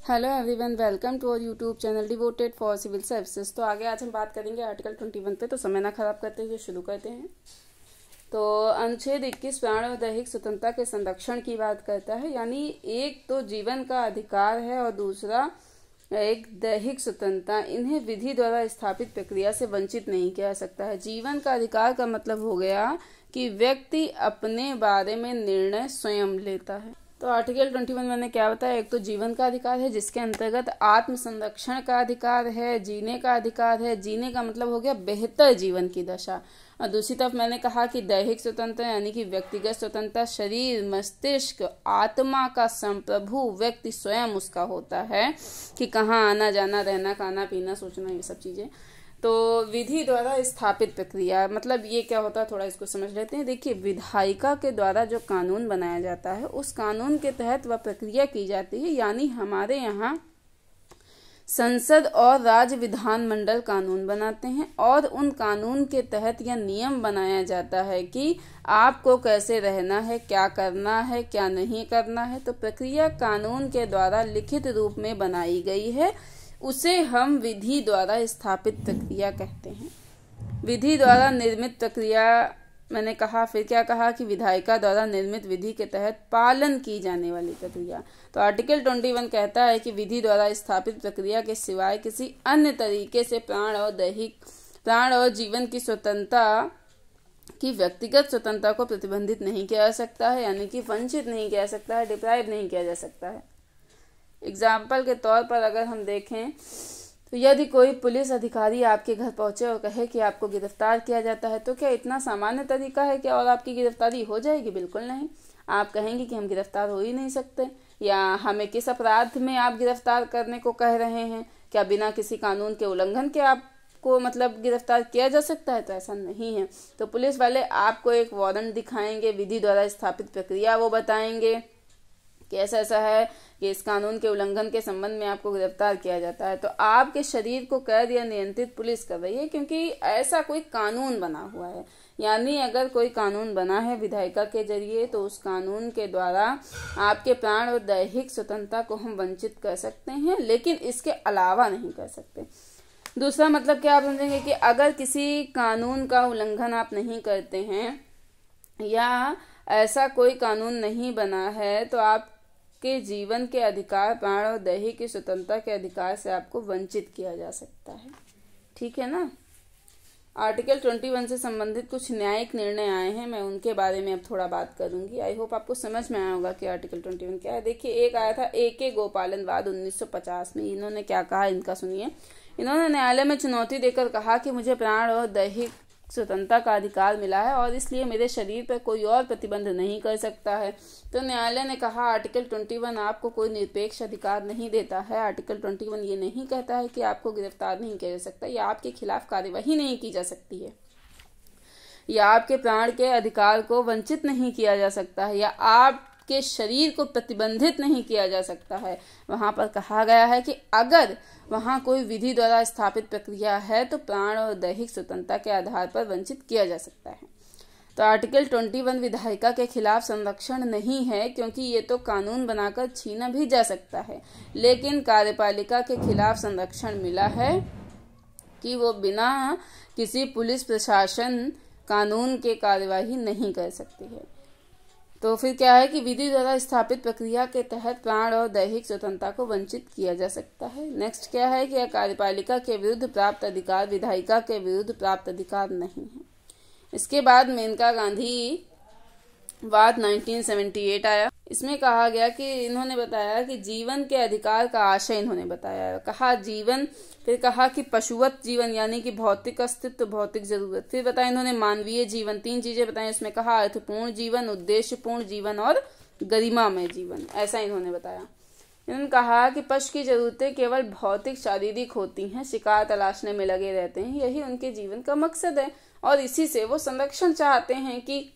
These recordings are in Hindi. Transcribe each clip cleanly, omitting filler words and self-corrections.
Hello everyone, welcome to our YouTube channel devoted for civil services. तो आगे आज हम बात करेंगे आर्टिकल 21 पे। तो समय ना खराब करते हुए शुरू करते हैं। तो अनुच्छेद 21 प्राण और दैहिक स्वतंत्रता के संरक्षण की बात करता है। यानी एक तो जीवन का अधिकार है और दूसरा एक दैहिक स्वतंत्रता। इन्हें विधि द्वारा स्थापित प्रक्रिया से वंचित नहीं किया जा सकता है। जीवन का अधिकार का मतलब हो गया कि व्यक्ति अपने बारे में निर्णय स्वयं लेता है। तो आर्टिकल 21 मैंने क्या बताया, एक तो जीवन का अधिकार है जिसके अंतर्गत आत्म संरक्षण का अधिकार है, जीने का अधिकार है। जीने का मतलब हो गया बेहतर जीवन की दशा। और दूसरी तरफ मैंने कहा कि दैहिक स्वतंत्रता यानी कि व्यक्तिगत स्वतंत्रता, शरीर, मस्तिष्क, आत्मा का संप्रभु व्यक्ति स्वयं उसका होता है कि कहाँ आना जाना, रहना, खाना पीना, सोचना, ये सब चीजें। तो विधि द्वारा स्थापित प्रक्रिया मतलब ये क्या होता है, थोड़ा इसको समझ लेते हैं। देखिए, विधायिका के द्वारा जो कानून बनाया जाता है उस कानून के तहत वह प्रक्रिया की जाती है। यानी हमारे यहाँ संसद और राज्य विधानमंडल कानून बनाते हैं और उन कानून के तहत यह नियम बनाया जाता है कि आपको कैसे रहना है, क्या करना है, क्या नहीं करना है। तो प्रक्रिया कानून के द्वारा लिखित रूप में बनाई गई है, उसे हम विधि द्वारा स्थापित प्रक्रिया कहते हैं। विधि द्वारा निर्मित प्रक्रिया मैंने कहा, फिर क्या कहा कि विधायिका द्वारा निर्मित विधि के तहत पालन की जाने वाली प्रक्रिया। तो आर्टिकल 21 कहता है कि विधि द्वारा स्थापित प्रक्रिया के सिवाय किसी अन्य तरीके से प्राण और जीवन की स्वतंत्रता की व्यक्तिगत स्वतंत्रता को प्रतिबंधित नहीं किया जा सकता है, यानी कि वंचित नहीं किया जा सकता है, डिप्राइव नहीं किया जा सकता है। एग्जाम्पल के तौर पर अगर हम देखें तो यदि कोई पुलिस अधिकारी आपके घर पहुंचे और कहे कि आपको गिरफ्तार किया जाता है, तो क्या इतना सामान्य तरीका है क्या और आपकी गिरफ्तारी हो जाएगी? बिल्कुल नहीं। आप कहेंगे कि हम गिरफ्तार हो ही नहीं सकते, या हमें किस अपराध में आप गिरफ्तार करने को कह रहे हैं, क्या बिना किसी कानून के उल्लंघन के आपको मतलब गिरफ्तार किया जा सकता है? तो ऐसा नहीं है। तो पुलिस वाले आपको एक वारंट दिखाएंगे, विधि द्वारा स्थापित प्रक्रिया वो बताएंगे कि ऐसा ऐसा है कि इस कानून के उल्लंघन के संबंध में आपको गिरफ्तार किया जाता है। तो आपके शरीर को कैद या नियंत्रित पुलिस कर रही है, क्योंकि ऐसा कोई कानून बना हुआ है। यानी अगर कोई कानून बना है विधायिका के जरिए, तो उस कानून के द्वारा आपके प्राण और दैहिक स्वतंत्रता को हम वंचित कर सकते हैं, लेकिन इसके अलावा नहीं कर सकते। दूसरा मतलब क्या आप समझेंगे कि अगर किसी कानून का उल्लंघन आप नहीं करते हैं या ऐसा कोई कानून नहीं बना है, तो आपके जीवन के अधिकार, प्राण और दैहिक की स्वतंत्रता के अधिकार से आपको वंचित किया जा सकता है। ठीक है ना। आर्टिकल 21 से संबंधित कुछ न्यायिक निर्णय आए हैं, मैं उनके बारे में अब थोड़ा बात करूंगी। आई होप आपको समझ में आया होगा कि आर्टिकल 21 क्या है। देखिए, एक आया था AK गोपालनवाद 1950 में। इन्होंने क्या कहा, इनका सुनिए। इन्होंने न्यायालय में चुनौती देकर कहा कि मुझे प्राण और दैहिक स्वतंत्रता का अधिकार मिला है और इसलिए मेरे शरीर पर कोई और प्रतिबंध नहीं कर सकता है। तो न्यायालय ने कहा आर्टिकल 21 आपको कोई निरपेक्ष अधिकार नहीं देता है। आर्टिकल 21 ये नहीं कहता है कि आपको गिरफ्तार नहीं किया जा सकता या आपके खिलाफ कार्यवाही नहीं की जा सकती है या आपके प्राण के अधिकार को वंचित नहीं किया जा सकता है या आपके शरीर को प्रतिबंधित नहीं किया जा सकता है। वहां पर कहा गया है कि अगर वहां कोई विधि द्वारा स्थापित प्रक्रिया है तो प्राण और दैहिक स्वतंत्रता के आधार पर वंचित किया जा सकता है। तो आर्टिकल 21 विधायिका के खिलाफ संरक्षण नहीं है, क्योंकि ये तो कानून बनाकर छीना भी जा सकता है, लेकिन कार्यपालिका के खिलाफ संरक्षण मिला है कि वो बिना किसी पुलिस प्रशासन कानून के कार्यवाही नहीं कर सकती है। तो फिर क्या है कि विधि द्वारा स्थापित प्रक्रिया के तहत प्राण और दैहिक स्वतंत्रता को वंचित किया जा सकता है। नेक्स्ट क्या है कि कार्यपालिका के विरुद्ध प्राप्त अधिकार विधायिका के विरुद्ध प्राप्त अधिकार नहीं है। इसके बाद मेनका गांधी वाद 1978 आया। इसमें कहा गया कि इन्होंने बताया कि जीवन के अधिकार का आशय इन्होंने बताया, कहा जीवन, फिर कहा कि पशुवत जीवन यानी कि भौतिक अस्तित्व, भौतिक जरूरत, फिर बताया इन्होंने मानवीय जीवन, 3 चीजें बताई। उसमें कहा अर्थपूर्ण जीवन, उद्देश्यपूर्ण जीवन और गरिमामय जीवन, ऐसा इन्होंने बताया। इन्होंने कहा कि पशु की जरूरतें केवल भौतिक शारीरिक होती हैं, शिकार तलाशने में लगे रहते हैं, यही उनके जीवन का मकसद है और इसी से वो संरक्षण चाहते हैं कि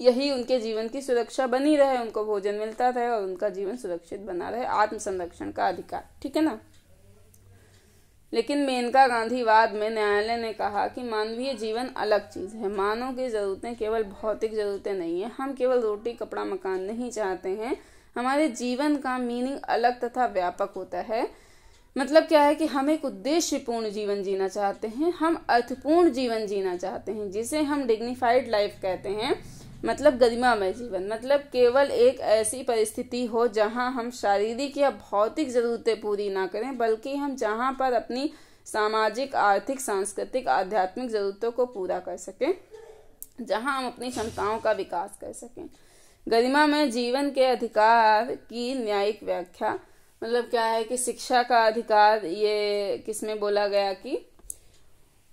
यही उनके जीवन की सुरक्षा बनी रहे, उनको भोजन मिलता रहे और उनका जीवन सुरक्षित बना रहे, आत्म संरक्षण का अधिकार। ठीक है ना। लेकिन मेनका गांधीवाद में न्यायालय ने कहा कि मानवीय जीवन अलग चीज है, मानव की जरूरतें केवल भौतिक जरूरतें नहीं है। हम केवल रोटी कपड़ा मकान नहीं चाहते हैं, हमारे जीवन का मीनिंग अलग तथा व्यापक होता है। मतलब क्या है कि हम एक उद्देश्यपूर्ण जीवन जीना चाहते हैं, हम अर्थपूर्ण जीवन जीना चाहते हैं, जिसे हम डिग्निफाइड लाइफ कहते हैं। मतलब गरिमामय जीवन, मतलब केवल एक ऐसी परिस्थिति हो जहां हम शारीरिक या भौतिक जरूरतें पूरी ना करें, बल्कि हम जहां पर अपनी सामाजिक, आर्थिक, सांस्कृतिक, आध्यात्मिक जरूरतों को पूरा कर सकें, जहां हम अपनी क्षमताओं का विकास कर सकें। गरिमामय जीवन के अधिकार की न्यायिक व्याख्या, मतलब क्या है कि शिक्षा का अधिकार ये किसमें बोला गया कि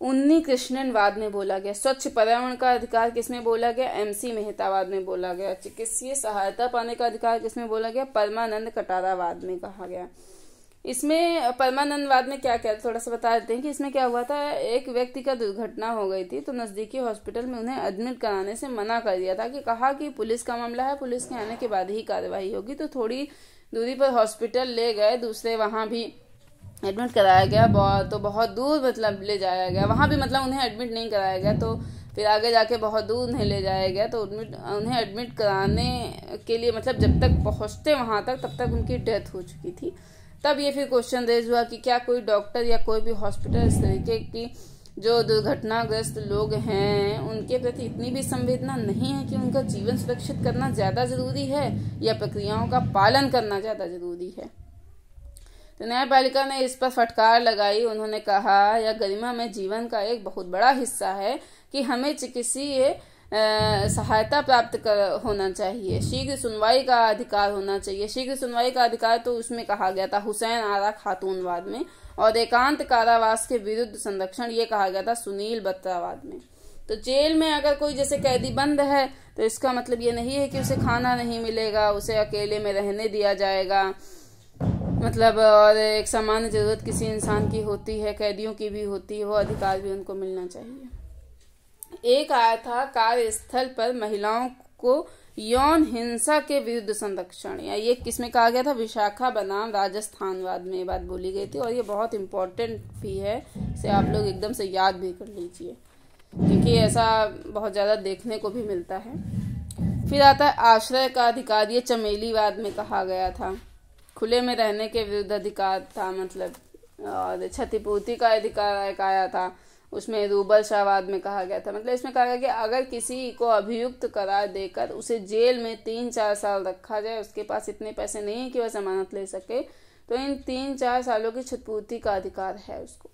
उन्नी कृष्णनवाद में बोला गया। स्वच्छ पर्यावरण का अधिकार किसमें बोला गया? MC मेहतावाद में बोला गया। चिकित्सीय सहायता पाने का अधिकार किसमें बोला गया? परमानंद कटारावाद में कहा गया। इसमें परमानंदवाद में क्या क्या थोड़ा सा बता देते हैं कि इसमें क्या हुआ था। एक व्यक्ति का दुर्घटना हो गई थी, तो नजदीकी हॉस्पिटल में उन्हें एडमिट कराने से मना कर दिया था, कि कहा कि पुलिस का मामला है, पुलिस के आने के बाद ही कार्रवाई होगी। तो थोड़ी दूरी पर हॉस्पिटल ले गए, दूसरे वहां भी एडमिट कराया गया, तो बहुत दूर मतलब ले जाया गया, वहां भी मतलब उन्हें एडमिट नहीं कराया गया, तो फिर आगे जाके बहुत दूर उन्हें ले जाया गया। तो उन्हें एडमिट कराने के लिए मतलब जब तक पहुंचते वहां तक, तब तक उनकी डेथ हो चुकी थी। तब ये फिर क्वेश्चन रेज हुआ कि क्या कोई डॉक्टर या कोई भी हॉस्पिटल इस तरीके की जो दुर्घटनाग्रस्त लोग हैं उनके प्रति इतनी भी संवेदना नहीं है कि उनका जीवन सुरक्षित करना ज्यादा जरूरी है, या प्रक्रियाओं का पालन करना ज्यादा जरूरी है। तो न्यायपालिका ने इस पर फटकार लगाई। उन्होंने कहा, यह गरिमा में जीवन का एक बहुत बड़ा हिस्सा है कि हमें चिकित्सीय सहायता प्राप्त होना चाहिए, शीघ्र सुनवाई का अधिकार होना चाहिए। शीघ्र सुनवाई का अधिकार तो उसमें कहा गया था हुसैन आरा खातूनवाद में, और एकांत कारावास के विरुद्ध संरक्षण ये कहा गया था सुनील बत्रावाद में। तो जेल में अगर कोई जैसे कैदी बंद है, तो इसका मतलब ये नहीं है कि उसे खाना नहीं मिलेगा, उसे अकेले में रहने दिया जाएगा, मतलब और एक सामान्य जरूरत किसी इंसान की होती है, कैदियों की भी होती है, वो अधिकार भी उनको मिलना चाहिए। एक आया था कार्यस्थल पर महिलाओं को यौन हिंसा के विरुद्ध संरक्षण, या ये किसमें कहा गया था? विशाखा बनाम राजस्थानवाद में बात बोली गई थी, और ये बहुत इंपॉर्टेंट भी है, इसे आप लोग एकदम से याद भी कर लीजिए, क्योंकि ऐसा बहुत ज्यादा देखने को भी मिलता है। फिर आता है आश्रय का अधिकार, ये चमेलीवाद में कहा गया था। खुले में रहने के विरुद्ध अधिकार था, मतलब और क्षतिपूर्ति का अधिकार एक आया था, उसमें रूबल शाहवाद में कहा गया था। मतलब इसमें कहा गया कि अगर किसी को अभियुक्त करार देकर उसे जेल में 3-4 साल रखा जाए, उसके पास इतने पैसे नहीं है कि वह जमानत ले सके, तो इन 3-4 सालों की क्षतिपूर्ति का अधिकार है उसको।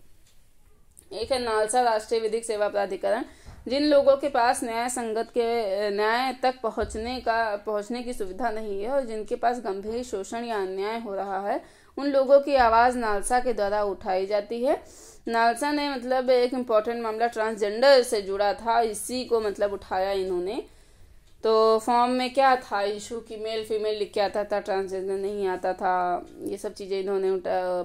एक है नालसा राष्ट्रीय विधिक सेवा प्राधिकरण, जिन लोगों के पास न्याय संगत के न्याय तक पहुंचने की सुविधा नहीं है और जिनके पास गंभीर शोषण या अन्याय हो रहा है, उन लोगों की आवाज नालसा के द्वारा उठाई जाती है। नालसा ने मतलब एक इम्पोर्टेंट मामला ट्रांसजेंडर से जुड़ा था, इसी को मतलब उठाया इन्होंने। तो फॉर्म में क्या था इशू की मेल फीमेल लिख के आता था, ट्रांसजेंडर नहीं आता था, ये सब चीजें इन्होंने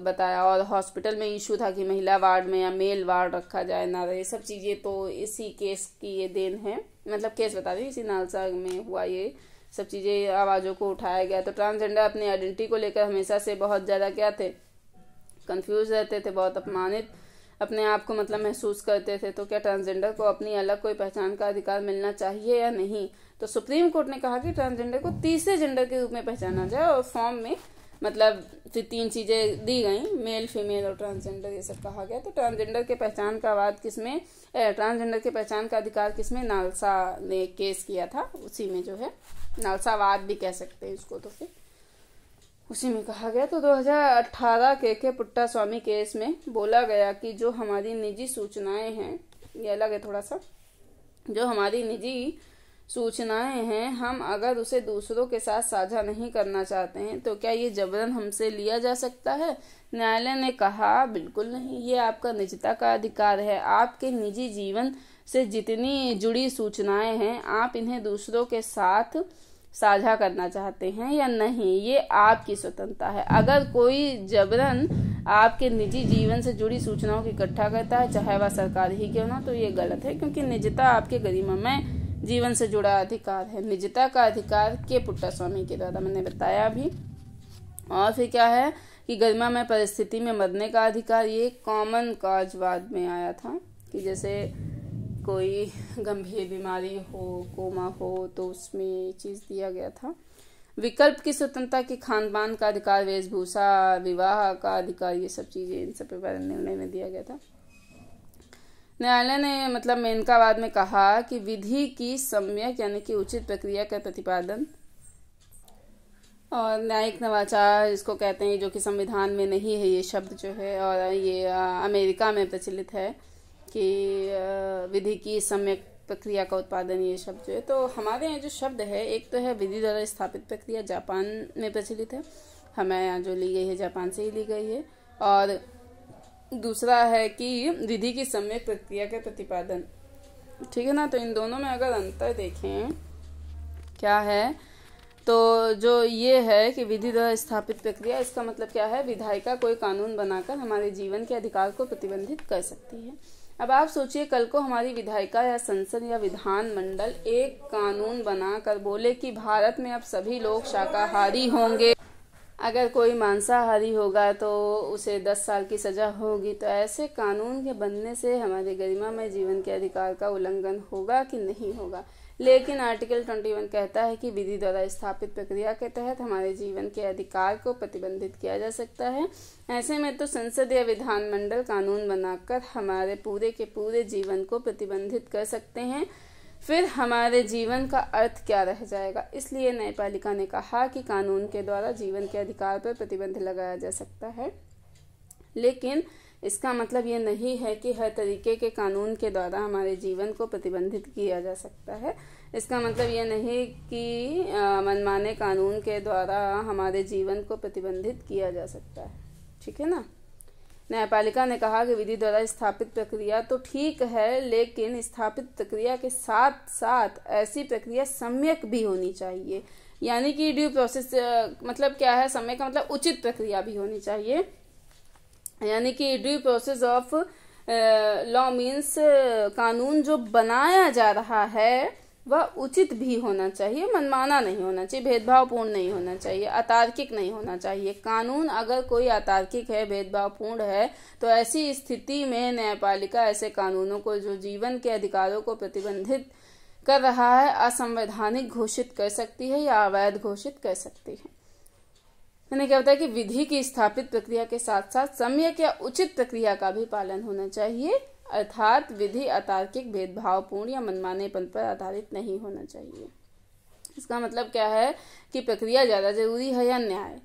बताया। और हॉस्पिटल में इशू था कि महिला वार्ड में या मेल वार्ड रखा जाए ना, ये सब चीजें तो इसी केस की ये देन है, मतलब केस बता रही इसी नालसा में हुआ, ये सब चीजें आवाजों को उठाया गया। तो ट्रांसजेंडर अपनी आइडेंटिटी को लेकर हमेशा से बहुत ज्यादा क्या थे, कंफ्यूज रहते थे, बहुत अपमानित अपने आप को मतलब महसूस करते थे। तो क्या ट्रांसजेंडर को अपनी अलग कोई पहचान का अधिकार मिलना चाहिए या नहीं? तो सुप्रीम कोर्ट ने कहा कि ट्रांसजेंडर को तीसरे जेंडर के रूप में पहचाना जाए, और फॉर्म में मतलब 3 चीजें दी गई, मेल फीमेल और ट्रांसजेंडर, ये सब कहा गया। तो ट्रांसजेंडर के पहचान का वाद किसमें, ट्रांसजेंडर के पहचान का अधिकार किसमें? नालसा ने केस किया था, उसी में जो है नालसावाद भी कह सकते हैं इसको, तो फिर उसी में कहा गया। तो 2018 के पुट्टा स्वामी केस में बोला गया कि जो हमारी निजी सूचनाएं हैं, ये अलग है थोड़ा सा, जो हमारी निजी सूचनाएं हैं, हम अगर उसे दूसरों के साथ साझा नहीं करना चाहते हैं, तो क्या ये जबरन हमसे लिया जा सकता है? न्यायालय ने कहा बिल्कुल नहीं, ये आपका निजता का अधिकार है। आपके निजी जीवन से जितनी जुड़ी सूचनाएं हैं, आप इन्हें दूसरों के साथ साझा करना चाहते हैं या नहीं, ये आपकी स्वतंत्रता है। अगर कोई जबरन आपके निजी जीवन से जुड़ी सूचनाओं की इकट्ठा करता है, चाहे वह सरकार ही क्यों ना, तो ये गलत है, क्योंकि निजता आपके गरिमामय जीवन से जुड़ा अधिकार है। निजता का अधिकार के पुट्टा स्वामी के द्वारा मैंने बताया अभी। और फिर क्या है कि गरिमामय परिस्थिति में मरने का अधिकार, ये कॉमन कॉजवाद में आया था, कि जैसे कोई गंभीर बीमारी हो, कोमा हो, तो उसमें ये चीज दिया गया था। विकल्प की स्वतंत्रता की खान पान का अधिकार, वेशभूषा, विवाह का अधिकार, ये सब चीजें, इन सब के बारे में निर्णय में दिया गया था। न्यायालय ने मतलब मेनकावाद में कहा कि विधि की सम्यक यानी कि उचित प्रक्रिया का प्रतिपादन और न्यायिक नवाचार इसको कहते हैं, जो कि संविधान में नहीं है ये शब्द जो है, और ये अमेरिका में प्रचलित है कि विधि की सम्यक प्रक्रिया का उत्पादन, ये शब्द जो है। तो हमारे यहाँ जो शब्द है, एक तो है विधि द्वारा स्थापित प्रक्रिया, जापान में प्रचलित है, हमारे यहाँ जो ली गई है जापान से ही ली गई है, और दूसरा है कि विधि की सम्यक प्रक्रिया का प्रतिपादन, ठीक है ना। तो इन दोनों में अगर अंतर देखें क्या है, तो जो ये है कि विधि द्वारा स्थापित प्रक्रिया, इसका मतलब क्या है, विधायिका कोई कानून बनाकर हमारे जीवन के अधिकार को प्रतिबंधित कर सकती है। अब आप सोचिए, कल को हमारी विधायिका या संसद या विधान मंडल एक कानून बनाकर बोले कि भारत में अब सभी लोग शाकाहारी होंगे, अगर कोई मांसाहारी होगा तो उसे 10 साल की सजा होगी। तो ऐसे कानून के बनने से हमारे गरिमामय जीवन के अधिकार का उल्लंघन होगा कि नहीं होगा। लेकिन आर्टिकल 21 कहता है कि विधि द्वारा स्थापित प्रक्रिया के तहत हमारे जीवन के अधिकार को प्रतिबंधित किया जा सकता है। ऐसे में तो संसद या विधानमंडल कानून बनाकर हमारे पूरे के पूरे जीवन को प्रतिबंधित कर सकते हैं, फिर हमारे जीवन का अर्थ क्या रह जाएगा। इसलिए न्यायपालिका ने कहा कि कानून के द्वारा जीवन के अधिकार पर प्रतिबंध लगाया जा सकता है, लेकिन इसका मतलब ये नहीं है कि हर तरीके के कानून के द्वारा हमारे जीवन को प्रतिबंधित किया जा सकता है। इसका मतलब ये नहीं कि मनमाने कानून के द्वारा हमारे जीवन को प्रतिबंधित किया जा सकता है, ठीक है ना। न्यायपालिका ने कहा कि विधि द्वारा स्थापित प्रक्रिया तो ठीक है, लेकिन स्थापित प्रक्रिया के साथ साथ ऐसी प्रक्रिया सम्यक भी होनी चाहिए, यानी कि ड्यू प्रोसेस मतलब क्या है, समय का मतलब उचित प्रक्रिया भी होनी चाहिए, यानी कि due process of law means कानून जो बनाया जा रहा है वह उचित भी होना चाहिए, मनमाना नहीं होना चाहिए, भेदभावपूर्ण नहीं होना चाहिए, अतार्किक नहीं होना चाहिए। कानून अगर कोई अतार्किक है, भेदभावपूर्ण है, तो ऐसी स्थिति में न्यायपालिका ऐसे कानूनों को जो जीवन के अधिकारों को प्रतिबंधित कर रहा है असंवैधानिक घोषित कर सकती है या अवैध घोषित कर सकती है। मैंने क्या बताया कि विधि की स्थापित प्रक्रिया के साथ साथ सम्यक या उचित प्रक्रिया का भी पालन होना चाहिए, अर्थात विधि अतार्किक, भेदभावपूर्ण या मनमानेपन पर आधारित नहीं होना चाहिए। इसका मतलब क्या है कि प्रक्रिया ज्यादा जरूरी है या न्याय।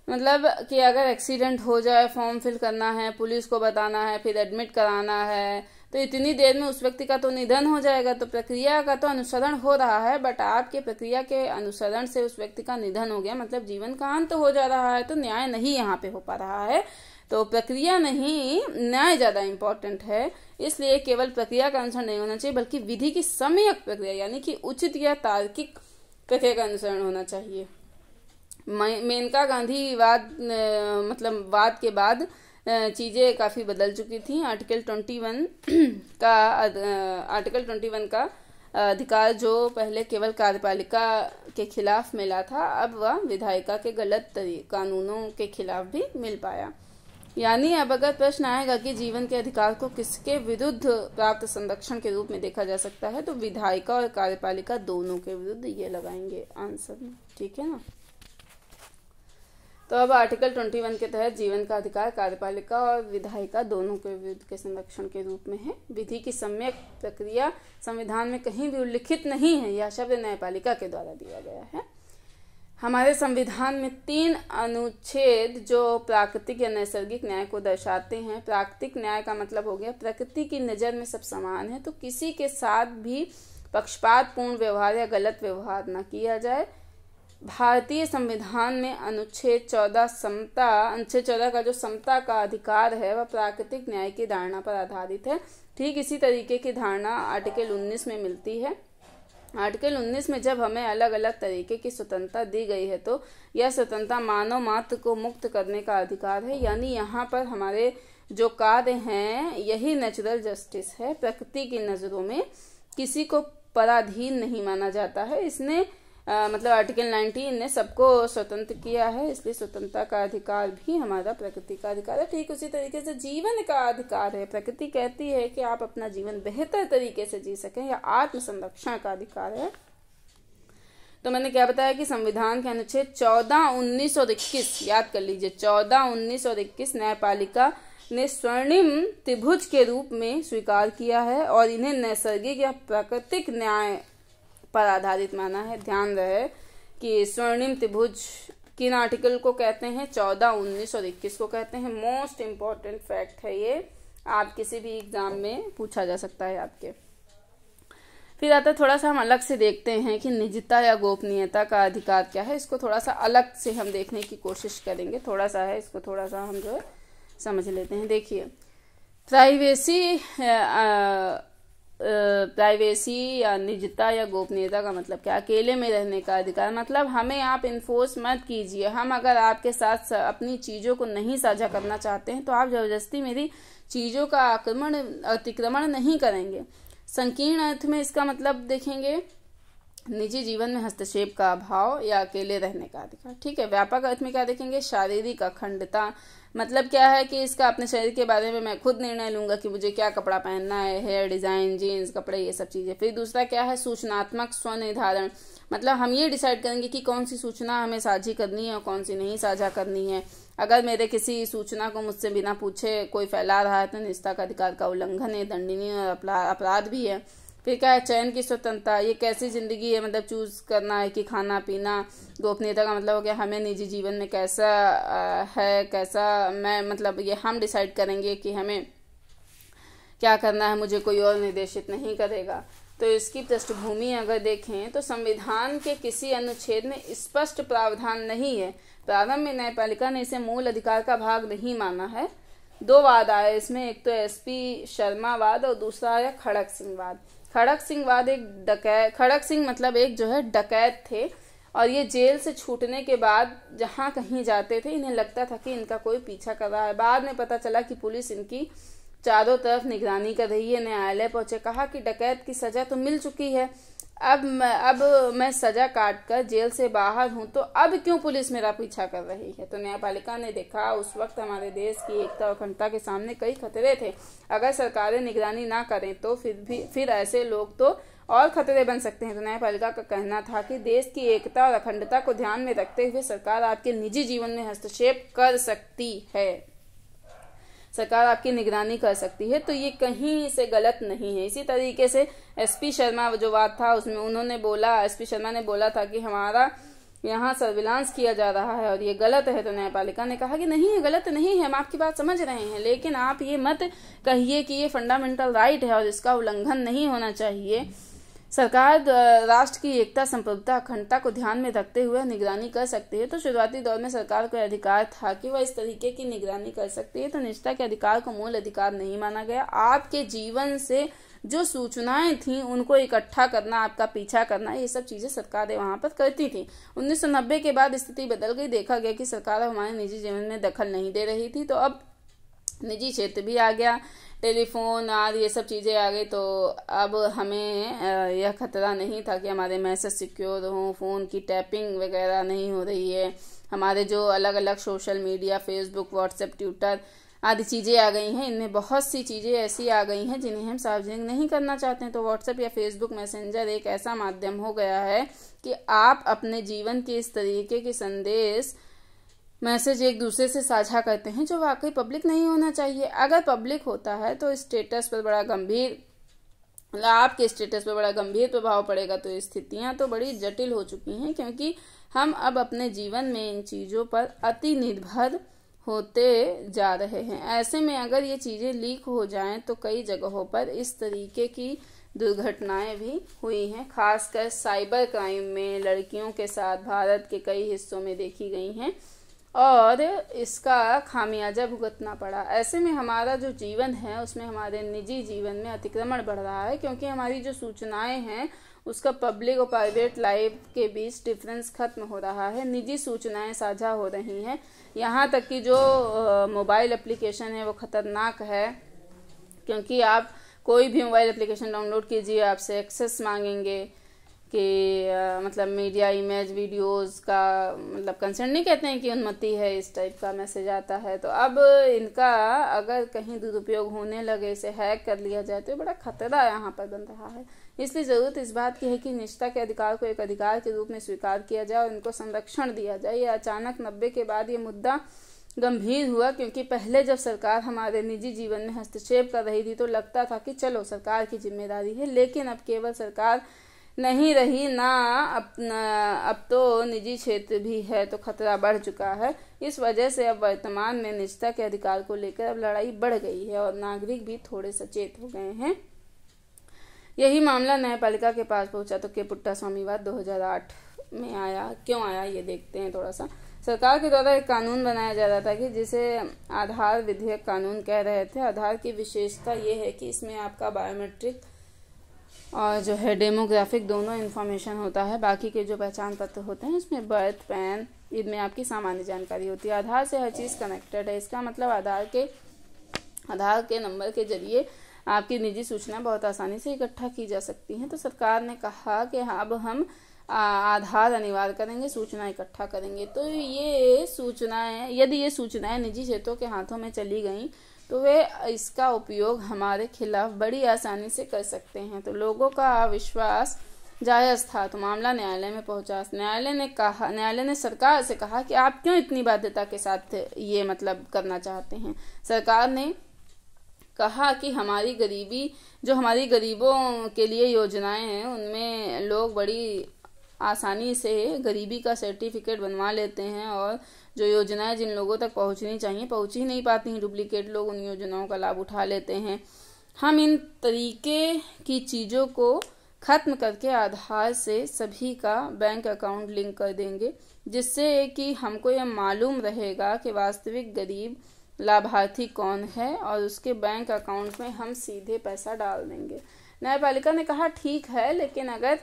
मतलब कि अगर एक्सीडेंट हो जाए, फॉर्म फिल करना है, पुलिस को बताना है, फिर एडमिट कराना है, तो इतनी देर में उस व्यक्ति का तो निधन हो जाएगा। तो प्रक्रिया का तो अनुसरण हो रहा है, बट आपके प्रक्रिया के अनुसरण से उस व्यक्ति का निधन हो गया, मतलब जीवन का अंत हो जा रहा है, तो न्याय नहीं यहाँ पे हो पा रहा है। तो प्रक्रिया नहीं, न्याय ज्यादा इंपॉर्टेंट है। इसलिए केवल प्रक्रिया का अनुसरण नहीं होना चाहिए, बल्कि विधि की सम्यक प्रक्रिया यानी कि उचित या तार्किक प्रक्रिया का अनुसरण होना चाहिए। मेनका गांधी मतलब वाद के बाद चीजें काफी बदल चुकी थी। आर्टिकल 21 का अधिकार जो पहले केवल कार्यपालिका के खिलाफ मिला था, अब वह विधायिका के गलत कानूनों के खिलाफ भी मिल पाया। यानी अब अगर प्रश्न आएगा कि जीवन के अधिकार को किसके विरुद्ध प्राप्त संरक्षण के रूप में देखा जा सकता है, तो विधायिका और कार्यपालिका दोनों के विरुद्ध ये लगाएंगे आंसर में, ठीक है ना। तो अब आर्टिकल 21 के तहत जीवन का अधिकार कार्यपालिका और विधायिका दोनों के विरुद्ध के संरक्षण के रूप में है। विधि की सम्यक प्रक्रिया संविधान में कहीं भी उल्लिखित नहीं है, यह शब्द न्यायपालिका के द्वारा दिया गया है। हमारे संविधान में 3 अनुच्छेद जो प्राकृतिक या नैसर्गिक न्याय को दर्शाते हैं। प्राकृतिक न्याय का मतलब हो गया प्रकृति की नजर में सब समान है, तो किसी के साथ भी पक्षपातपूर्ण व्यवहार या गलत व्यवहार न किया जाए। भारतीय संविधान में अनुच्छेद 14 समता, अनुच्छेद 14 का जो समता का अधिकार है वह प्राकृतिक न्याय की धारणा पर आधारित है। ठीक इसी तरीके की धारणा आर्टिकल 19 में मिलती है। आर्टिकल 19 में जब हमें अलग अलग तरीके की स्वतंत्रता दी गई है, तो यह स्वतंत्रता मानव मात्र को मुक्त करने का अधिकार है। यानी यहाँ पर हमारे जो कार्य हैं यही नेचुरल जस्टिस है। प्रकृति की नजरों में किसी को पराधीन नहीं माना जाता है। इसने मतलब आर्टिकल 19 ने सबको स्वतंत्र किया है, इसलिए स्वतंत्रता का अधिकार भी हमारा प्रकृति का अधिकार है। ठीक उसी तरीके से जीवन का अधिकार है। प्रकृति कहती है कि आप अपना जीवन बेहतर तरीके से जी सकें, या आत्म संरक्षण का अधिकार है। तो मैंने क्या बताया कि संविधान के अनुच्छेद 14, 19 और 21 याद कर लीजिए। 14, 19 और 21 न्यायपालिका ने स्वर्णिम त्रिभुज के रूप में स्वीकार किया है और इन्हें नैसर्गिक या प्राकृतिक न्याय पर आधारित माना है। ध्यान रहे कि स्वर्णिम त्रिभुज किन आर्टिकल को कहते हैं, 14, 19 और 21 को कहते हैं। मोस्ट इम्पोर्टेंट फैक्ट है ये, आप किसी भी एग्जाम में पूछा जा सकता है आपके। फिर आता है थोड़ा सा हम अलग से देखते हैं कि निजता या गोपनीयता का अधिकार क्या है। इसको थोड़ा सा अलग से हम देखने की कोशिश करेंगे, थोड़ा सा है, इसको थोड़ा सा हम जो है समझ लेते हैं। देखिए, प्राइवेसी या निजता या गोपनीयता का मतलब क्या? अकेले में रहने का अधिकार। मतलब हमें आप इन्फोर्स मत कीजिए, हम अगर आपके साथ अपनी चीज़ों को नहीं साझा करना चाहते हैं तो आप जबरदस्ती मेरी चीज़ों का अतिक्रमण नहीं करेंगे। संकीर्ण अर्थ में इसका मतलब देखेंगे निजी जीवन में हस्तक्षेप का अभाव या अकेले रहने का अधिकार। ठीक है। व्यापक अर्थ में क्या देखेंगे? शारीरिक अखंडता। मतलब क्या है कि इसका अपने शरीर के बारे में मैं खुद निर्णय लूंगा कि मुझे क्या कपड़ा पहनना है, हेयर डिजाइन, जीन्स, कपड़े, ये सब चीजें। फिर दूसरा क्या है? सूचनात्मक स्वनिर्धारण। मतलब हम ये डिसाइड करेंगे कि कौन सी सूचना हमें साझी करनी है और कौन सी नहीं साझा करनी है। अगर मेरे किसी सूचना को मुझसे बिना पूछे कोई फैला रहा है तो निजता का अधिकार का उल्लंघन है, दंडनीय और अपराध भी है। फिर क्या है? चयन की स्वतंत्रता। ये कैसी जिंदगी है, मतलब चूज करना है कि खाना पीना। गोपनीयता का मतलब हो गया हमें निजी जीवन में कैसा है, कैसा मैं, मतलब ये हम डिसाइड करेंगे कि हमें क्या करना है, मुझे कोई और निर्देशित नहीं करेगा। तो इसकी पृष्ठभूमि अगर देखें तो संविधान के किसी अनुच्छेद में स्पष्ट प्रावधान नहीं है। प्रारंभ में न्यायपालिका ने इसे मूल अधिकार का भाग नहीं माना है। दो वाद आए इसमें, एक तो एसपी शर्मा वाद और दूसरा आया खड़क सिंह वाद। खड़क सिंह वाद एक डकैत, खड़क सिंह मतलब एक जो है डकैत थे और ये जेल से छूटने के बाद जहाँ कहीं जाते थे इन्हें लगता था कि इनका कोई पीछा कर रहा है। बाद में पता चला कि पुलिस इनकी चारों तरफ निगरानी कर रही है। न्यायालय पहुंचे, कहा कि डकैत की सजा तो मिल चुकी है, अब मैं सजा काट कर जेल से बाहर हूं तो अब क्यों पुलिस मेरा पीछा कर रही है। तो न्यायपालिका ने देखा उस वक्त हमारे देश की एकता और अखंडता के सामने कई खतरे थे। अगर सरकारें निगरानी ना करें तो फिर ऐसे लोग तो और खतरे बन सकते हैं। तो न्यायपालिका का कहना था कि देश की एकता और अखंडता को ध्यान में रखते हुए सरकार आपके निजी जीवन में हस्तक्षेप कर सकती है, सरकार आपकी निगरानी कर सकती है। तो ये कहीं से गलत नहीं है। इसी तरीके से एसपी शर्मा जो बात था उसमें उन्होंने बोला, एसपी शर्मा ने बोला था कि हमारा यहाँ सर्विलांस किया जा रहा है और ये गलत है। तो न्यायपालिका ने कहा कि नहीं, ये गलत नहीं है, हम आपकी बात समझ रहे हैं, लेकिन आप ये मत कहिए कि ये फंडामेंटल राइट है और इसका उल्लंघन नहीं होना चाहिए। सरकार राष्ट्र की एकता, संप्रभुता, अखंडता को ध्यान में रखते हुए निगरानी कर सकती है। तो शुरुआती दौर में सरकार को अधिकार था कि वह इस तरीके की निगरानी कर सकती है। तो निजता के अधिकार को मूल अधिकार नहीं माना गया। आपके जीवन से जो सूचनाएं थी उनको इकट्ठा करना, आपका पीछा करना, ये सब चीजें सरकारें वहां पर करती थी। 1990 के बाद स्थिति बदल गई। देखा गया कि सरकार हमारे निजी जीवन में दखल नहीं दे रही थी, तो अब निजी क्षेत्र भी आ गया, टेलीफोन आदि ये सब चीज़ें आ गई। तो अब हमें यह खतरा नहीं था कि हमारे मैसेज सिक्योर हों, फ़ोन की टैपिंग वगैरह नहीं हो रही है, हमारे जो अलग अलग social media, Facebook, WhatsApp, Twitter आदि चीज़ें आ गई हैं। इनमें बहुत सी चीज़ें ऐसी आ गई हैं जिन्हें हम सार्वजनिक नहीं करना चाहते हैं। तो व्हाट्सएप या फेसबुक मैसेंजर एक ऐसा माध्यम हो गया है कि आप अपने जीवन के इस तरीके के संदेश, मैसेज एक दूसरे से साझा करते हैं जो वाकई पब्लिक नहीं होना चाहिए। अगर पब्लिक होता है तो स्टेटस पर बड़ा गंभीर, आपके स्टेटस पर बड़ा गंभीर प्रभाव पड़ेगा। तो स्थितियां तो बड़ी जटिल हो चुकी हैं क्योंकि हम अब अपने जीवन में इन चीज़ों पर अति निर्भर होते जा रहे हैं। ऐसे में अगर ये चीज़ें लीक हो जाएं तो कई जगहों पर इस तरीके की दुर्घटनाएं भी हुई हैं, खासकर साइबर क्राइम में लड़कियों के साथ भारत के कई हिस्सों में देखी गई हैं और इसका खामियाजा भुगतना पड़ा। ऐसे में हमारा जो जीवन है उसमें हमारे निजी जीवन में अतिक्रमण बढ़ रहा है क्योंकि हमारी जो सूचनाएं हैं उसका पब्लिक और प्राइवेट लाइफ के बीच डिफरेंस खत्म हो रहा है। निजी सूचनाएं साझा हो रही हैं, यहाँ तक कि जो मोबाइल एप्लीकेशन है वो खतरनाक है क्योंकि आप कोई भी मोबाइल एप्लीकेशन डाउनलोड कीजिए, आपसे एक्सेस मांगेंगे, कि मतलब मीडिया इमेज वीडियोस का मतलब कंसर्न नहीं कहते हैं कि उन्नति है, इस टाइप का मैसेज आता है। तो अब इनका अगर कहीं दुरुपयोग होने लगे, इसे हैक कर लिया जाए तो बड़ा खतरा यहाँ पर बन रहा है। इसलिए ज़रूरत इस बात की है कि निजता के अधिकार को एक अधिकार के रूप में स्वीकार किया जाए और इनको संरक्षण दिया जाए। ये अचानक 90 के बाद ये मुद्दा गंभीर हुआ, क्योंकि पहले जब सरकार हमारे निजी जीवन में हस्तक्षेप कर रही थी तो लगता था कि चलो सरकार की जिम्मेदारी है, लेकिन अब केवल सरकार नहीं रही ना, अब तो निजी क्षेत्र भी है, तो खतरा बढ़ चुका है। इस वजह से अब वर्तमान में निजता के अधिकार को लेकर अब लड़ाई बढ़ गई है और नागरिक भी थोड़े सचेत हो गए हैं। यही मामला न्यायपालिका के पास पहुंचा तो के पुट्टास्वामीवाद 2008 में आया। क्यों आया ये देखते हैं थोड़ा सा। सरकार के द्वारा एक कानून बनाया जा रहा था कि जिसे आधार विधेयक कानून कह रहे थे। आधार की विशेषता ये है कि इसमें आपका बायोमेट्रिक और जो है डेमोग्राफिक दोनों इन्फॉर्मेशन होता है। बाकी के जो पहचान पत्र होते हैं इसमें बर्थ, पैन, इनमें आपकी सामान्य जानकारी होती है। आधार से हर चीज़ कनेक्टेड है। इसका मतलब आधार के नंबर के जरिए आपकी निजी सूचना बहुत आसानी से इकट्ठा की जा सकती हैं। तो सरकार ने कहा कि अब हम आधार अनिवार्य करेंगे, सूचना इकट्ठा करेंगे। तो ये सूचनाएं, यदि ये सूचनाएं निजी क्षेत्रों के हाथों में चली गईं तो वे इसका उपयोग हमारे खिलाफ बड़ी आसानी से कर सकते हैं। तो लोगों का अविश्वास जायज़ था, तो मामला न्यायालय में पहुंचा। न्यायालय ने सरकार से कहा कि आप क्यों इतनी बाध्यता के साथ ये मतलब करना चाहते हैं। सरकार ने कहा कि हमारी गरीबों के लिए योजनाएं हैं, उनमें लोग बड़ी आसानी से गरीबी का सर्टिफिकेट बनवा लेते हैं और जो योजनाएं जिन लोगों तक पहुंचनी चाहिए पहुंच ही नहीं पाती हैं। डुप्लीकेट लोग उन योजनाओं का लाभ उठा लेते हैं। हम इन तरीके की चीज़ों को खत्म करके आधार से सभी का बैंक अकाउंट लिंक कर देंगे, जिससे कि हमको यह मालूम रहेगा कि वास्तविक गरीब लाभार्थी कौन है और उसके बैंक अकाउंट में हम सीधे पैसा डाल देंगे। न्यायपालिका ने कहा ठीक है, लेकिन अगर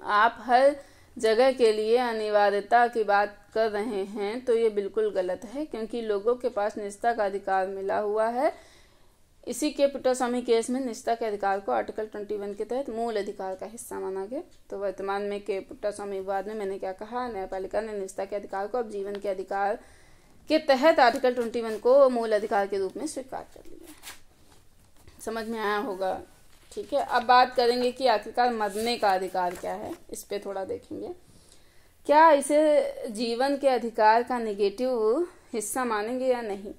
आप हर जगह के लिए अनिवार्यता की बात कर रहे हैं तो ये बिल्कुल गलत है, क्योंकि लोगों के पास निजता का अधिकार मिला हुआ है। इसी के पुट्टास्वामी केस में निजता के अधिकार को आर्टिकल 21 के तहत मूल अधिकार का हिस्सा माना गया। तो वर्तमान में के पुट्टास्वामी विवाद में मैंने क्या कहा, न्यायपालिका ने निजता के अधिकार को अब जीवन के अधिकार के तहत आर्टिकल 21 को मूल अधिकार के रूप में स्वीकार कर लिया। समझ में आया होगा, ठीक है। अब बात करेंगे कि आखिरकार मरने का अधिकार क्या है, इस पे थोड़ा देखेंगे। क्या इसे जीवन के अधिकार का नेगेटिव हिस्सा मानेंगे या नहीं।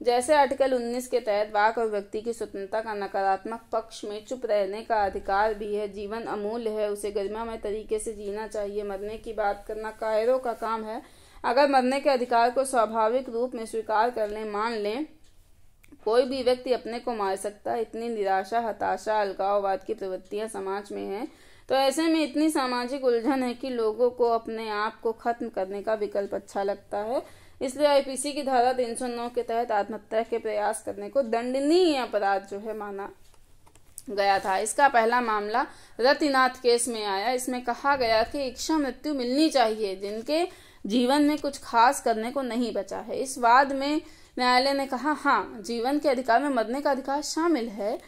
जैसे आर्टिकल 19 के तहत वाक और व्यक्ति की स्वतंत्रता का नकारात्मक पक्ष में चुप रहने का अधिकार भी है। जीवन अमूल्य है, उसे गरिमामय तरीके से जीना चाहिए। मरने की बात करना कायरों का काम है। अगर मरने के अधिकार को स्वाभाविक रूप में स्वीकार कर लें, मान लें कोई भी व्यक्ति अपने को मार सकता है, इतनी निराशा, हताशा, अलगाववाद की प्रवृत्तियां समाज में हैं, तो ऐसे में इतनी सामाजिक उलझन है कि लोगों को अपने आप को खत्म करने का विकल्प अच्छा लगता है। इसलिए आईपीसी की धारा 309 के तहत आत्महत्या के प्रयास करने को दंडनीय अपराध जो है माना गया था। इसका पहला मामला रतिनाथ केस में आया। इसमें कहा गया कि इच्छा मृत्यु मिलनी चाहिए जिनके जीवन में कुछ खास करने को नहीं बचा है। इस वाद में न्यायालय ने कहा हाँ, जीवन के अधिकार में मरने का अधिकार शामिल है।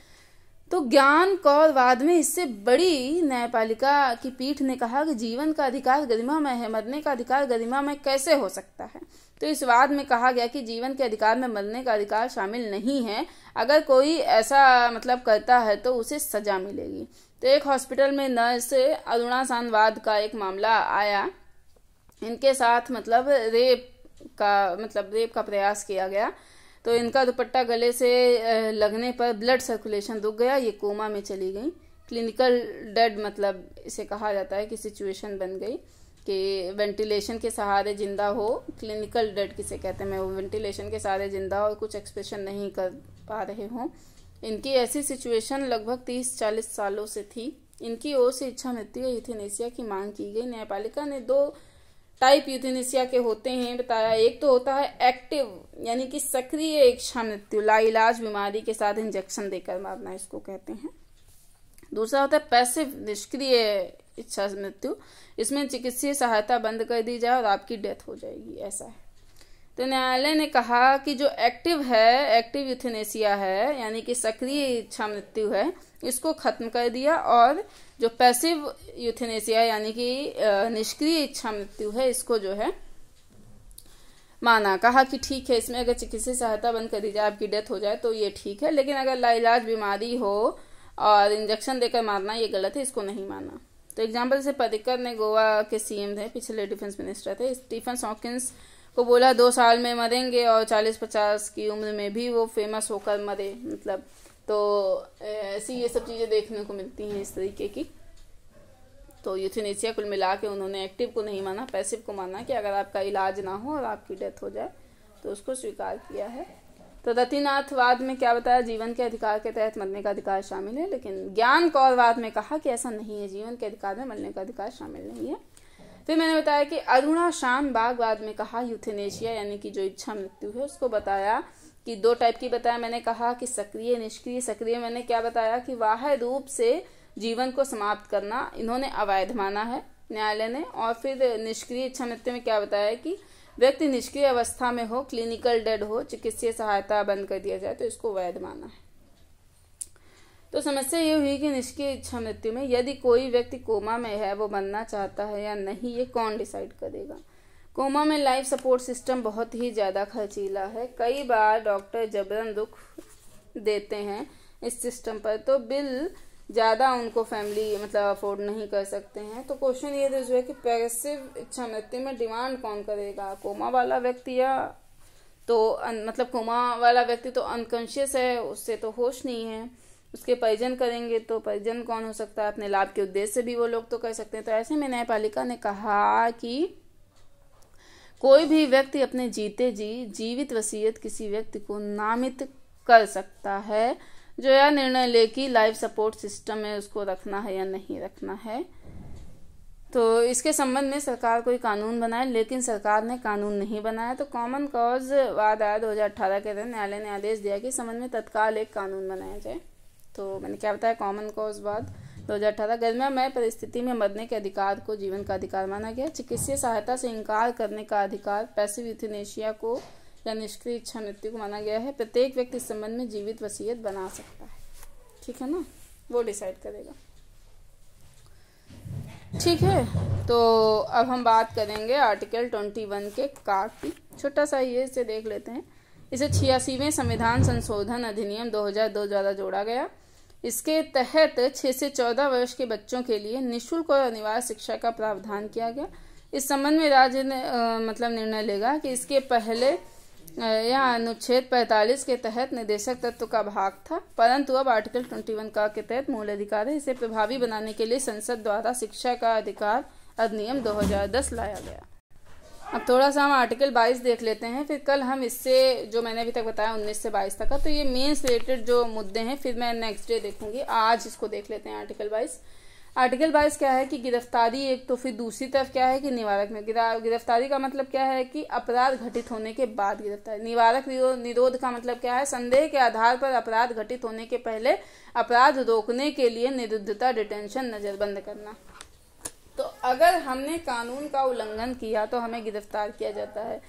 तो ज्ञान कौर वाद में इससे बड़ी न्यायपालिका की पीठ ने कहा कि जीवन का अधिकार गरिमामय है, मरने का अधिकार गरिमामय कैसे हो सकता है। तो इस वाद में कहा गया कि जीवन के अधिकार में मरने का अधिकार शामिल नहीं है। अगर कोई ऐसा मतलब करता है तो उसे सजा मिलेगी। तो एक हॉस्पिटल में नर्स अरुणा सांवाद का एक मामला आया। इनके साथ मतलब रेप का प्रयास किया गया। तो इनका दुपट्टा गले से लगने पर ब्लड सर्कुलेशन रुक गया, ये कोमा में चली गई। क्लिनिकल डेड मतलब इसे कहा जाता है कि सिचुएशन बन गई कि वेंटिलेशन के सहारे जिंदा हो। क्लिनिकल डेड किसे कहते हैं, वो वेंटिलेशन के सहारे जिंदा हो और कुछ एक्सप्रेशन नहीं कर पा रहे हों। इनकी ऐसी सिचुएशन लगभग 30-40 सालों से थी। इनकी ओर से इच्छा मृत्यु यूथेनेसिया की मांग की गई। न्यायपालिका ने 2 टाइप यूथेनेसिया के होते हैं बताया। एक तो होता है एक्टिव, यानी कि सक्रिय इच्छा मृत्यु, लाइलाज बीमारी के साथ इंजेक्शन देकर मारना, इसको कहते हैं। दूसरा होता है पैसिव, निष्क्रिय इच्छा मृत्यु। इसमें चिकित्सीय सहायता बंद कर दी जाए और आपकी डेथ हो जाएगी, ऐसा है। तो न्यायालय ने कहा कि जो एक्टिव यूथेनेसिया है, यानी कि सक्रिय इच्छा मृत्यु है, इसको खत्म कर दिया, और जो पैसिव यूथेनेसिया यानी कि निष्क्रिय इच्छा मृत्यु है, इसको जो है माना। कहा कि ठीक है, इसमें अगर चिकित्सीय सहायता बंद कर दी जाए, आपकी डेथ हो जाए तो ये ठीक है, लेकिन अगर लाइलाज बीमारी हो और इंजेक्शन देकर मारना ये गलत है, इसको नहीं माना। तो एग्जाम्पल से पर्रिकर ने, गोवा के सीएम थे, पिछले डिफेंस मिनिस्टर थे, स्टीफन हॉकिंस को बोला 2 साल में मरेंगे, और 40-50 की उम्र में भी वो फेमस होकर मरे। मतलब तो ऐसी ये सब चीजें देखने को मिलती हैं इस तरीके की। तो यूथेनेसिया कुल मिला के उन्होंने एक्टिव को नहीं माना, पैसिव को माना कि अगर आपका इलाज ना हो और आपकी डेथ हो जाए तो उसको स्वीकार किया है। तो रतिनाथवाद में क्या बताया, जीवन के अधिकार के तहत मरने का अधिकार शामिल है, लेकिन ज्ञान कौरवाद में कहा कि ऐसा नहीं है, जीवन के अधिकार में मरने का अधिकार शामिल नहीं है। फिर मैंने बताया कि अरुणा शानबागवाद में कहा यूथेनेशिया यानी कि जो इच्छा मृत्यु है उसको बताया कि 2 टाइप की बताया। मैंने कहा कि सक्रिय निष्क्रिय। सक्रिय मैंने क्या बताया कि बाह्य रूप से जीवन को समाप्त करना इन्होंने अवैध माना है न्यायालय ने। और फिर निष्क्रिय इच्छा मृत्यु में क्या बताया कि व्यक्ति निष्क्रिय अवस्था में हो, क्लिनिकल डेड हो, चिकित्सीय सहायता बंद कर दिया जाए तो इसको वैध माना है। तो समस्या ये हुई कि निष्क्रिय इच्छा मृत्यु में यदि कोई व्यक्ति कोमा में है, वो बनना चाहता है या नहीं, ये कौन डिसाइड करेगा। कोमा में लाइफ सपोर्ट सिस्टम बहुत ही ज्यादा खर्चीला है। कई बार डॉक्टर जबरन रुख देते हैं इस सिस्टम पर, तो बिल ज्यादा उनको फैमिली मतलब अफोर्ड नहीं कर सकते हैं। तो क्वेश्चन ये है कि पैसिव इच्छा मृत्यु में डिमांड कौन करेगा, कोमा वाला व्यक्ति या तो मतलब कोमा वाला व्यक्ति तो अनकॉन्शियस है, उससे तो होश नहीं है, उसके परिजन करेंगे। तो परिजन कौन हो सकता है, अपने लाभ के उद्देश्य से भी वो लोग तो कर सकते हैं। तो ऐसे में न्यायपालिका ने कहा कि कोई भी व्यक्ति अपने जीते जी जीवित वसीयत किसी व्यक्ति को नामित कर सकता है, जो यह निर्णय ले कि लाइफ सपोर्ट सिस्टम में उसको रखना है या नहीं रखना है। तो इसके संबंध में सरकार कोई कानून बनाए, लेकिन सरकार ने कानून नहीं बनाया। तो कॉमन कॉज वाद आया 2018 के दिन, न्यायालय ने आदेश दिया कि इस संबंध में तत्काल एक कानून बनाया जाए। तो मैंने क्या बताया, कॉमन कॉज वाद 2018। गर्मियामय परिस्थिति में मरने के अधिकार को जीवन का अधिकार माना गया। चिकित्सीय सहायता से इनकार करने का अधिकार पैसिव यूथेनेशिया को या निष्क्रिय इच्छा मृत्यु को माना गया है। प्रत्येक व्यक्ति इस संबंध में जीवित वसीयत बना सकता है, ठीक है ना, वो डिसाइड करेगा। ठीक है, तो अब हम बात करेंगे आर्टिकल 21 के का की। छोटा सा ये इसे देख लेते हैं। इसे 86वें संविधान संशोधन अधिनियम 2002 द्वारा जोड़ा गया। इसके तहत 6 से 14 वर्ष के बच्चों के लिए निःशुल्क और अनिवार्य शिक्षा का प्रावधान किया गया। इस संबंध में राज्य ने मतलब निर्णय लेगा कि इसके पहले यह अनुच्छेद 45 के तहत निर्देशक तत्व का भाग था, परंतु अब आर्टिकल 21 का के तहत मूल अधिकार है। इसे प्रभावी बनाने के लिए संसद द्वारा शिक्षा का अधिकार अधिनियम 2010 लाया गया। अब थोड़ा सा हम आर्टिकल 22 देख लेते हैं, फिर कल हम इससे जो मैंने अभी तक बताया 19 से 22 तक का, तो ये मेंस रिलेटेड जो मुद्दे हैं फिर मैं नेक्स्ट डे देखूंगी। आज इसको देख लेते हैं। आर्टिकल 22 क्या है कि गिरफ्तारी एक, तो फिर दूसरी तरफ क्या है कि निवारक में गिरफ्तारी का मतलब क्या है कि अपराध घटित होने के बाद गिरफ्तारी। निवारक निरोध का मतलब क्या है, संदेह के आधार पर अपराध घटित होने के पहले अपराध रोकने के लिए निरुद्धता, डिटेंशन, नजरबंद करना। तो अगर हमने कानून का उल्लंघन किया तो हमें गिरफ्तार किया जाता है।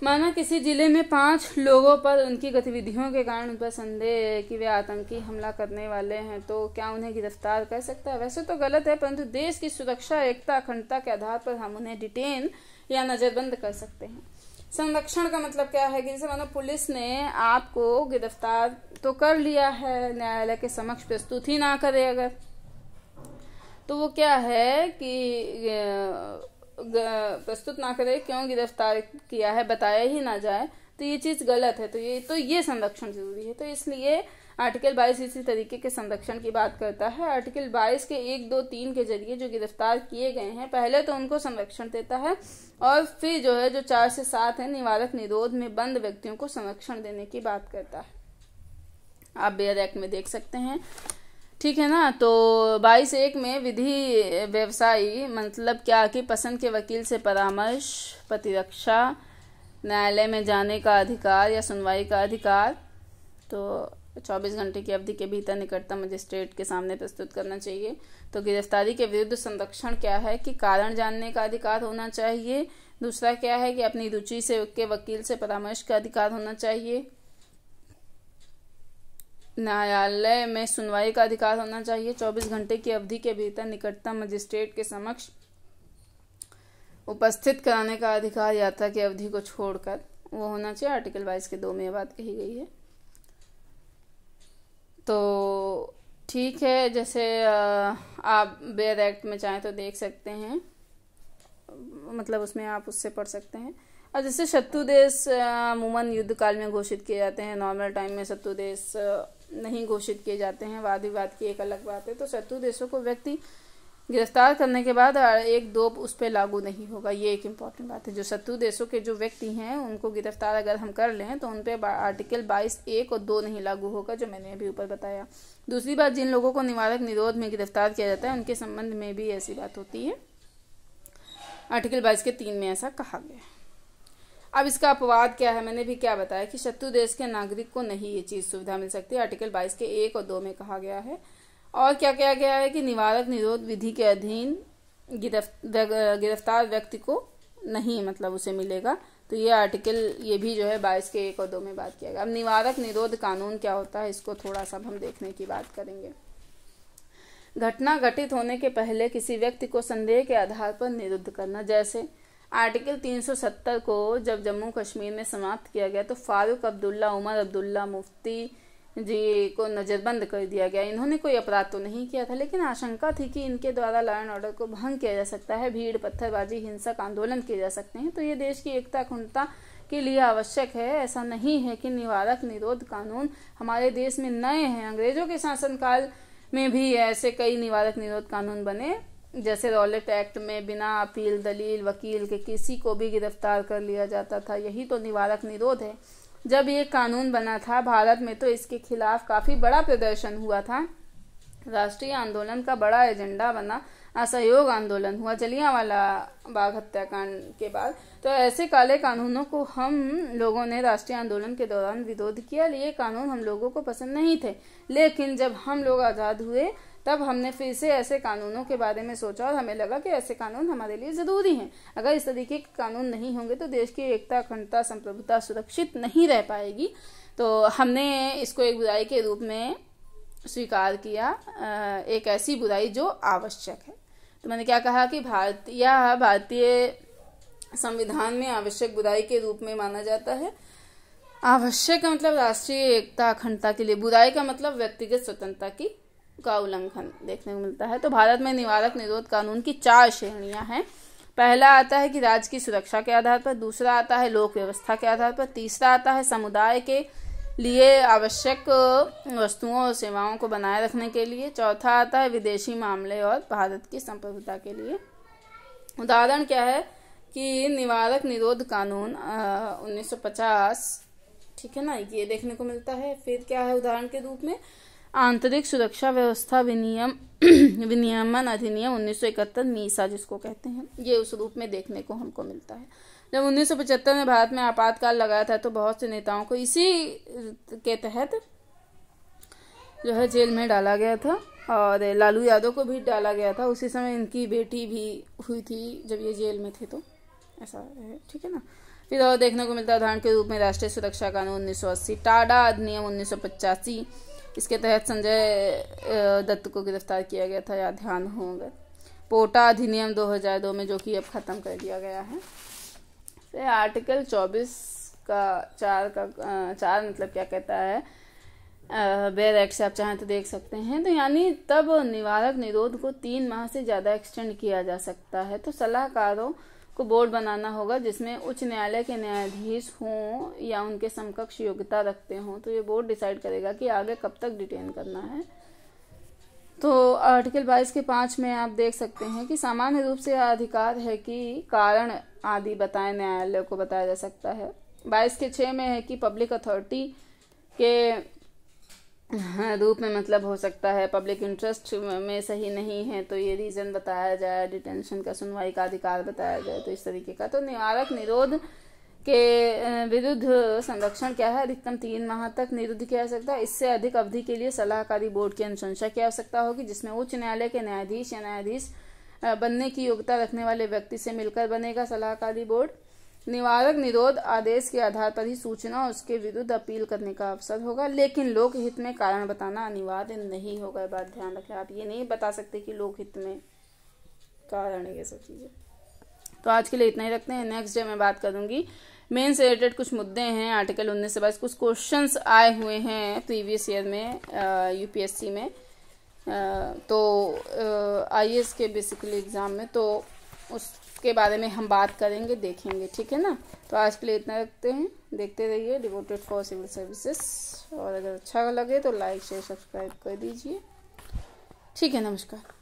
माना किसी जिले में 5 लोगों पर उनकी गतिविधियों के कारण उन पर संदेह है कि वे आतंकी हमला करने वाले हैं, तो क्या उन्हें गिरफ्तार कर सकता है? वैसे तो गलत है, परंतु देश की सुरक्षा, एकता, अखंडता के आधार पर हम उन्हें डिटेन या नजरबंद कर सकते हैं। संरक्षण का मतलब क्या है कि जैसे मानो पुलिस ने आपको गिरफ्तार तो कर लिया है, न्यायालय के समक्ष प्रस्तुत ही ना करे अगर, तो वो क्या है कि प्रस्तुत ना करे, क्यों गिरफ्तार किया है बताया ही ना जाए, तो ये चीज गलत है। तो ये संरक्षण जरूरी है। तो इसलिए आर्टिकल 22 इसी तरीके के संरक्षण की बात करता है। आर्टिकल 22 के 1, 2, 3 के जरिए जो गिरफ्तार किए गए हैं, पहले तो उनको संरक्षण देता है, और फिर जो है जो 4 से 7 है निवारक निरोध में बंद व्यक्तियों को संरक्षण देने की बात करता है। आप बेयर एक्ट में देख सकते हैं, ठीक है ना। तो 22(1) में विधि व्यवसायी मतलब क्या कि पसंद के वकील से परामर्श, प्रतिरक्षा, न्यायालय में जाने का अधिकार या सुनवाई का अधिकार, तो 24 घंटे की अवधि के भीतर निकटतम मजिस्ट्रेट के सामने प्रस्तुत करना चाहिए। तो गिरफ्तारी के विरुद्ध संरक्षण क्या है कि कारण जानने का अधिकार होना चाहिए, दूसरा क्या है कि अपनी रुचि से के वकील से परामर्श का अधिकार होना चाहिए। न्यायालय में सुनवाई का अधिकार होना चाहिए। 24 घंटे की अवधि के भीतर निकटतम मजिस्ट्रेट के समक्ष उपस्थित कराने का अधिकार यात्रा की अवधि को छोड़कर वो होना चाहिए। आर्टिकल 22 के 2 में यह बात कही गई है। तो ठीक है, जैसे आप बेयर एक्ट में चाहें तो देख सकते हैं, मतलब उसमें आप उससे पढ़ सकते हैं। और जैसे शत्रु देश अमूमन युद्ध काल में घोषित किए जाते हैं, नॉर्मल टाइम में शत्रु देश नहीं घोषित किए जाते हैं, वाद विवाद की एक अलग बात है। तो शत्रु देशों को व्यक्ति गिरफ्तार करने के बाद 1-2 उस पर लागू नहीं होगा, ये एक इम्पॉर्टेंट बात है। जो शत्रु देशों के जो व्यक्ति हैं उनको गिरफ्तार अगर हम कर लें तो उन पर आर्टिकल 22(1) और 2 नहीं लागू होगा, जो मैंने अभी ऊपर बताया। दूसरी बात, जिन लोगों को निवारक निरोध में गिरफ्तार किया जाता है उनके संबंध में भी ऐसी बात होती है। आर्टिकल 22 के 3 में ऐसा कहा गया है। अब इसका अपवाद क्या है, मैंने भी क्या बताया कि शत्रु देश के नागरिक को नहीं ये चीज सुविधा मिल सकती। आर्टिकल 22 के 1 और 2 में कहा गया है। और क्या कहा गया है कि निवारक निरोध विधि के अधीन गिरफ्तार व्यक्ति को नहीं, मतलब उसे मिलेगा। तो ये आर्टिकल, ये भी जो है 22 के 1 और 2 में बात किया गया। अब निवारक निरोध कानून क्या होता है, इसको थोड़ा सा हम देखने की बात करेंगे। घटना घटित होने के पहले किसी व्यक्ति को संदेह के आधार पर निरुद्ध करना। जैसे आर्टिकल 370 को जब जम्मू कश्मीर में समाप्त किया गया तो फारूक अब्दुल्ला, उमर अब्दुल्ला मुफ्ती जी को नजरबंद कर दिया गया। इन्होंने कोई अपराध तो नहीं किया था, लेकिन आशंका थी कि इनके द्वारा लॉ एंड ऑर्डर को भंग किया जा सकता है, भीड़, पत्थरबाजी, हिंसक आंदोलन किए जा सकते हैं। तो ये देश की एकता अखंडता के लिए आवश्यक है। ऐसा नहीं है कि निवारक निरोध कानून हमारे देश में नए हैं। अंग्रेजों के शासनकाल में भी ऐसे कई निवारक निरोध कानून बने, जैसे रॉलेट एक्ट में बिना अपील, दलील, वकील के किसी को भी गिरफ्तार कर लिया जाता था। यही तो निवारक निरोध है। जब ये कानून बना था भारत में तो इसके खिलाफ काफी बड़ा प्रदर्शन हुआ था। राष्ट्रीय आंदोलन का बड़ा एजेंडा बना, असहयोग आंदोलन हुआ जलियांवाला बाग हत्याकांड के बाद। तो ऐसे काले कानूनों को हम लोगों ने राष्ट्रीय आंदोलन के दौरान विरोध किया। ये कानून हम लोगों को पसंद नहीं थे, लेकिन जब हम लोग आजाद हुए तब हमने फिर से ऐसे कानूनों के बारे में सोचा और हमें लगा कि ऐसे कानून हमारे लिए जरूरी हैं। अगर इस तरीके के कानून नहीं होंगे तो देश की एकता, अखंडता, संप्रभुता सुरक्षित नहीं रह पाएगी। तो हमने इसको एक बुराई के रूप में स्वीकार किया, एक ऐसी बुराई जो आवश्यक है। तो मैंने क्या कहा कि भारतीय संविधान में आवश्यक बुराई के रूप में माना जाता है। आवश्यक का मतलब राष्ट्रीय एकता, अखंडता के लिए, बुराई का मतलब व्यक्तिगत स्वतंत्रता का उल्लंघन देखने को मिलता है। तो भारत में निवारक निरोध कानून की 4 श्रेणियां हैं। पहला आता है कि राज्य की सुरक्षा के आधार पर, दूसरा आता है लोक व्यवस्था के आधार पर, तीसरा आता है समुदाय के लिए आवश्यक वस्तुओं और सेवाओं को बनाए रखने के लिए, चौथा आता है विदेशी मामले और भारत की संप्रभुता के लिए। उदाहरण क्या है कि निवारक निरोध कानून 1950, ठीक है ना, ये देखने को मिलता है। फिर क्या है उदाहरण के रूप में, आंतरिक सुरक्षा व्यवस्था विनियमन अधिनियम 1971 मीसा जिसको कहते हैं, ये उस रूप में देखने को हमको मिलता है। जब 1975 में भारत में आपातकाल लगाया था तो बहुत से नेताओं को इसी के तहत जो है जेल में डाला गया था और लालू यादव को भी डाला गया था। उसी समय इनकी बेटी भी हुई थी जब ये जेल में थे, तो ऐसा है, ठीक है ना। फिर और देखने को मिलता है उदाहरण के रूप में राष्ट्रीय सुरक्षा कानून 1980, टाडा अधिनियम 1985, इसके तहत संजय दत्त को गिरफ्तार किया गया था, याद ध्यान होगा। पोटा अधिनियम 2002 में, जो कि अब खत्म कर दिया गया है। फिर आर्टिकल 24 का 4 मतलब क्या कहता है, बेयर एक्ट से आप चाहें तो देख सकते हैं। तो यानी तब निवारक निरोध को 3 माह से ज्यादा एक्सटेंड किया जा सकता है। तो सलाहकारों को बोर्ड बनाना होगा जिसमें उच्च न्यायालय के न्यायाधीश हों या उनके समकक्ष योग्यता रखते हों। तो ये बोर्ड डिसाइड करेगा कि आगे कब तक डिटेन करना है। तो आर्टिकल 22 के 5 में आप देख सकते हैं कि सामान्य रूप से अधिकार है कि कारण आदि बताएं, न्यायालय को बताया जा सकता है। 22 के 6 में है कि पब्लिक अथॉरिटी के रूप में मतलब हो सकता है पब्लिक इंटरेस्ट में सही नहीं है तो ये रीजन बताया जाए, डिटेंशन का, सुनवाई का अधिकार बताया जाए, तो इस तरीके का। तो निवारक निरोध के विरुद्ध संरक्षण क्या है, अधिकतम 3 माह तक निरुद्ध किया जा सकता है। इससे अधिक अवधि के लिए सलाहकारी बोर्ड की अनुशंसा की आवश्यकता होगी जिसमें उच्च न्यायालय के न्यायाधीश या न्यायाधीश बनने की योग्यता रखने वाले व्यक्ति से मिलकर बनेगा सलाहकारी बोर्ड। निवारक निरोध आदेश के आधार पर ही सूचना उसके विरुद्ध अपील करने का अवसर होगा, लेकिन लोकहित में कारण बताना अनिवार्य नहीं होगा। बात ध्यान रखें, आप ये नहीं बता सकते कि लोकहित में कारण है, ये सब चीजें। तो आज के लिए इतना ही रखते हैं। नेक्स्ट डे मैं बात करूंगी मेन से रिलेटेड कुछ मुद्दे हैं, आर्टिकल 19 से 22 कुछ क्वेश्चंस आए हुए हैं प्रीवियस ईयर में यूपीएससी में, तो आईएएस के बेसिकली एग्जाम में, तो उसके बारे में हम बात करेंगे, देखेंगे, ठीक है ना। तो आज के लिए इतना रखते हैं। देखते रहिए डिवोटेड फॉर सिविल सर्विसेज, और अगर अच्छा लगे तो लाइक शेयर सब्सक्राइब कर दीजिए, ठीक है। नमस्कार।